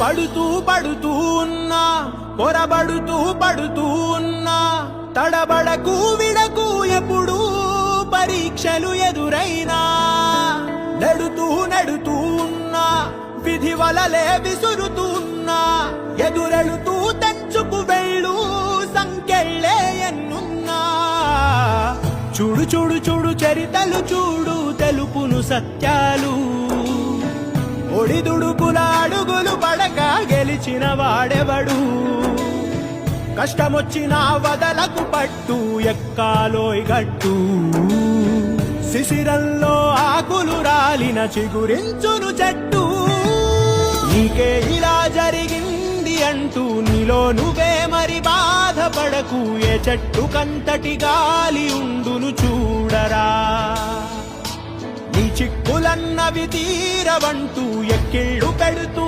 పడుతూ పడుతూ ఉన్నా, పొరబడుతూ పడుతూ ఉన్నా, తడబడకు విడకు ఎప్పుడు పరీక్షలు ఎదురైనా, నెడుతూ నెడుతూ ఉన్నా, విధి వలలే విసురుతూ ఉన్నా, ఎదురెడుతూ తెంచుకు వెళ్ళు సంకెళ్ళే ఎన్నున్నా. చూడు చూడు చూడు చరితలు చూడు, తెలుపును సత్యాలు, ఒడిదుడుకుల అడుగులు పడక గెలిచిన వాడెవడు. కష్టమొచ్చినా వదలకు పట్టు, ఎక్కాలోయ్ గట్టు, శిశిరంలో ఆకులు రాలిన చిగురించును చెట్టు. నీకే ఇలా జరిగింది అంటూ నీలో నువ్వే మరి బాధపడకు, ఏ చెట్టు కంతటి గాలి ఉండును చూడరా. నీ చిక్కులన్నవి తీరవంటూ ఎక్కిళ్ళు పెడుతూ